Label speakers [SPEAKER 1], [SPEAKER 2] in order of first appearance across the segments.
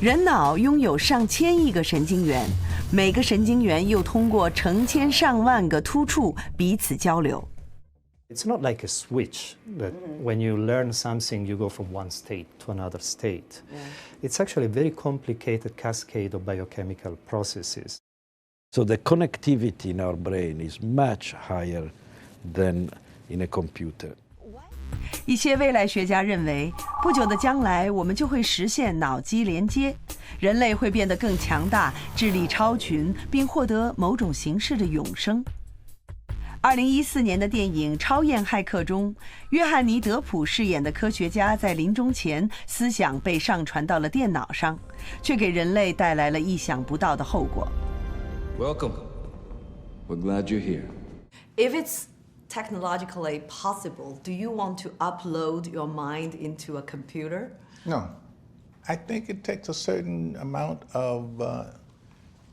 [SPEAKER 1] 人脑拥有上千亿个神经元，每个神经元又通过成千上万个突触彼此交流。
[SPEAKER 2] It's not like a switch that when you learn something, you go from one state to another state. It's actually a very complicated cascade of biochemical processes.
[SPEAKER 3] So the connectivity in our brain is much higher than in a computer.
[SPEAKER 1] 一些未来学家认为，不久的将来，我们就会实现脑机连接，人类会变得更强大，智力超群，并获得某种形式的永生。2014年的电影《超验骇客》中，约翰尼·德普饰演的科学家在临终前，思想被上传到了电脑上，却给人类带来了意想不到的后果。
[SPEAKER 4] Welcome. We're glad you're here.
[SPEAKER 5] If it's technologically possible, do you want to upload your mind into a computer?
[SPEAKER 6] No. I think it takes a certain amount of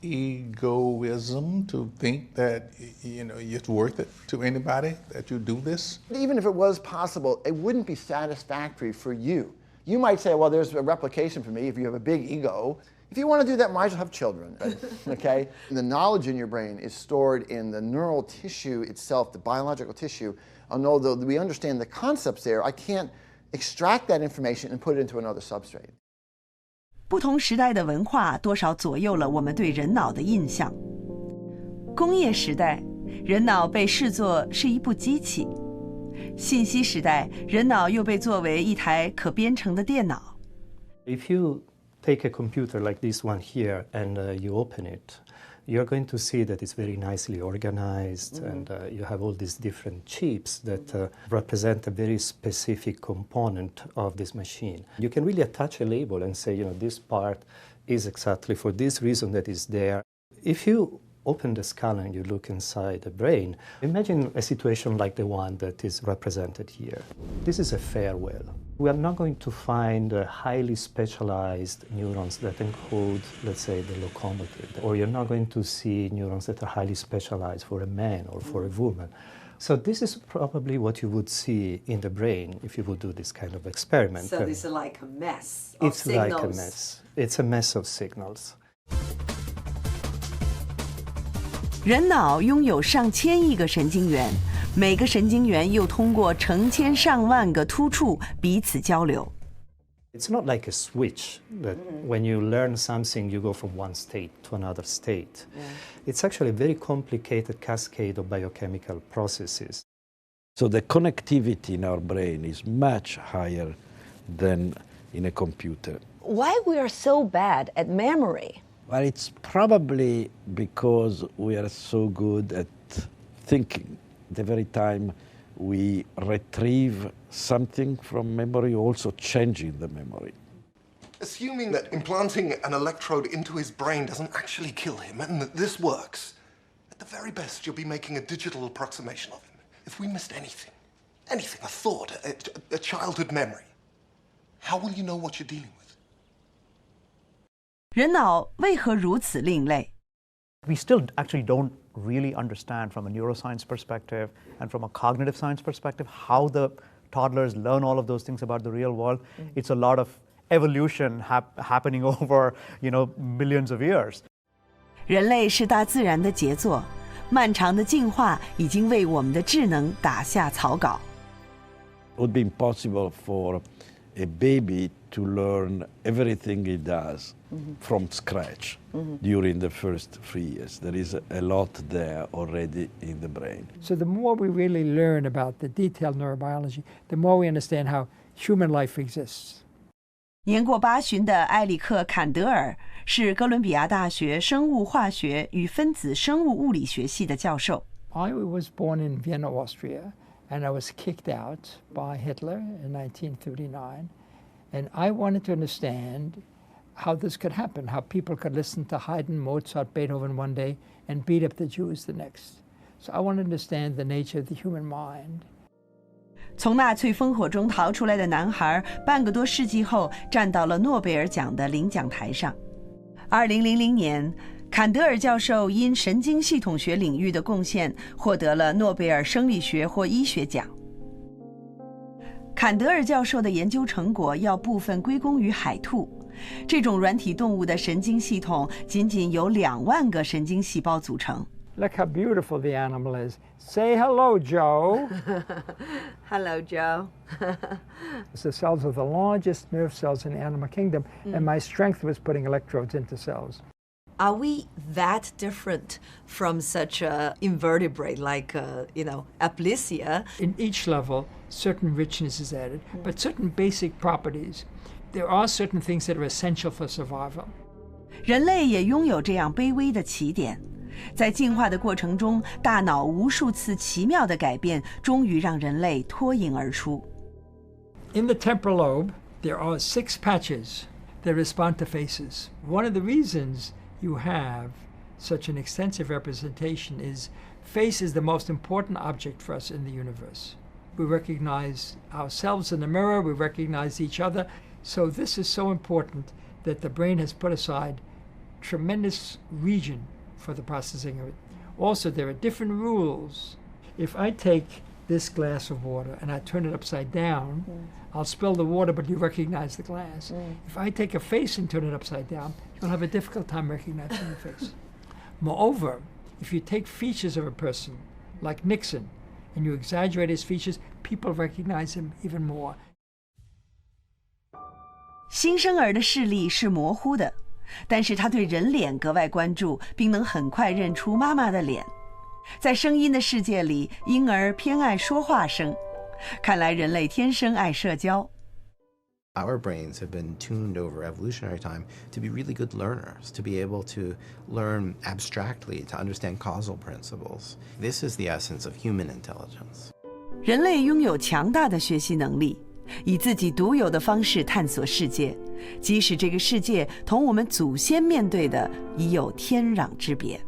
[SPEAKER 6] egoism to think that, it's worth it to anybody that you do this.
[SPEAKER 7] Even if it was possible, it wouldn't be satisfactory for you. You might say, well, there's a replication for me if you have a big ego. If you want to do that, might as well have children, okay? The knowledge in your brain is stored in the neural tissue itself, the biological tissue. And although we understand the concepts there, I can't extract that information and put it into another substrate.
[SPEAKER 1] 不同时代的文化多少左右了我们对人脑的印象。工业时代，人脑被视作是一部机器；信息时代，人脑又被作为一台可编程的电脑。
[SPEAKER 2] If you take a computer like this one here and you open it, you're going to see that it's very nicely organized and you have all these different chips that represent a very specific component of this machine. You can really attach a label and say, this part is exactly for this reason that is there. If you open the skull and you look inside the brain, imagine a situation like the one that is represented here. This is a farewell. We are not going to find highly specialized neurons that encode, let's say, the locomotive, or you're not going to see neurons that are highly specialized for a man or for a woman. So this is probably what you would see in the brain if you would do this kind of experiment.
[SPEAKER 5] So this is like a mess of
[SPEAKER 2] it's
[SPEAKER 5] signals.
[SPEAKER 2] Like a mess. It's a mess of signals.
[SPEAKER 1] 人脑拥有上千亿个神经元，每个神经元又通过成千上万个突触彼此交流。
[SPEAKER 2] It's not like a switch that when you learn something, you go from one state to another state. It's actually a very complicated cascade of biochemical processes.
[SPEAKER 3] So the connectivity in our brain is much higher than in a computer.
[SPEAKER 8] Why we are so bad at memory?
[SPEAKER 3] Well, it's probably because we are so good at thinking. The very time we retrieve something from memory, also changing the memory.
[SPEAKER 9] Assuming that implanting an electrode into his brain doesn't actually kill him and that this works, at the very best you'll be making a digital approximation of him. If we missed anything, a thought, a childhood memory, how will you know what you're dealing with?
[SPEAKER 1] 人脑为何如此另类？
[SPEAKER 10] We still actually don't really understand from a neuroscience perspective and from a cognitive science perspective how the toddlers learn all of those things about the real world. It's a lot of evolution happening over, millions of years.
[SPEAKER 1] 人类是大自然的杰作，漫长的进化已经为我们的智能打下草稿。
[SPEAKER 3] It would be impossible for a baby to learn everything he does from scratch during the first 3 years. There is a lot there already in the brain.
[SPEAKER 11] So the more we really learn about the detailed neurobiology, the more we understand how human life exists.
[SPEAKER 1] 年过80的埃里克·坎德尔是哥伦比亚大学生物化学与分子生物物理学系的教授。
[SPEAKER 11] I was born in Vienna, Austria, and I was kicked out by Hitler in 1939. And I wanted to understand how this could happen, how people could listen to Haydn, Mozart, Beethoven one day and beat up the Jews the next. So I want to understand the nature of the human mind.
[SPEAKER 1] 从纳粹烽火中逃出来的男孩，半个多世纪后站到了诺贝尔奖的领奖台上。2000年，坎德尔教授因神经系统学领域的贡献，获得了诺贝尔生理学或医学奖。坎德尔教授的研究成果要部分归功于海兔，这种软体动物的神经系统仅仅由2万个神经细胞组成。
[SPEAKER 11] Look how beautiful the animal is. Say hello, Joe.
[SPEAKER 8] Hello, Joe.
[SPEAKER 11] The cells are the largest nerve cells in the animal kingdom, and my strength was putting electrodes into cells.
[SPEAKER 5] Are we that different from such a invertebrate like, Aplysia?
[SPEAKER 11] In each level, certain richness is added, but certain basic properties. There are certain things that are essential for survival.
[SPEAKER 1] 人类也拥有这样卑微的起点，在进化的过程中，大脑无数次奇妙的改变，终于让人类脱颖而出。
[SPEAKER 11] In the temporal lobe, there are 6 patches that respond to faces. One of the reasons you have such an extensive representation is face is the most important object for us in the universe. We recognize ourselves in the mirror, we recognize each other. So this is so important that the brain has put aside tremendous region for the processing of it. Also, there are different rules. If I take this glass of water and I turn it upside down, I'll spill the water, but you recognize the glass. If I take a face and turn it upside down, you'll have a difficult time recognizing the face. Moreover, if you take features of a person, like Nixon, and you exaggerate his features, people recognize him even more.
[SPEAKER 1] 新生儿的视力是模糊的，但是他对人脸格外关注，并能很快认出妈妈的脸。在声音的世界里，婴儿偏爱说话声。看来人类天生爱社交。
[SPEAKER 12] Our brains have been tuned over evolutionary time to be really good learners, to be able to learn abstractly, to understand causal principles. This is the essence of human intelligence.
[SPEAKER 1] 人类拥有强大的学习能力，以自己独有的方式探索世界，即使这个世界同我们祖先面对的已有天壤之别。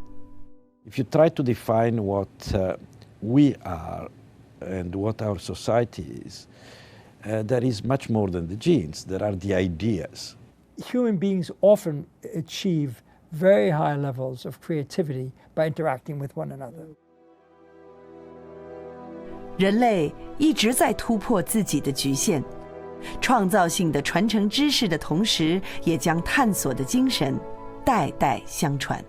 [SPEAKER 3] If you try to define what we are and what our society is, there is much more than the genes. There are the ideas.
[SPEAKER 11] Human beings often achieve very high levels of creativity by interacting with one another.
[SPEAKER 1] 人类一直在突破自己的局限，创造性的传承知识的同时，也将探索的精神代代相传。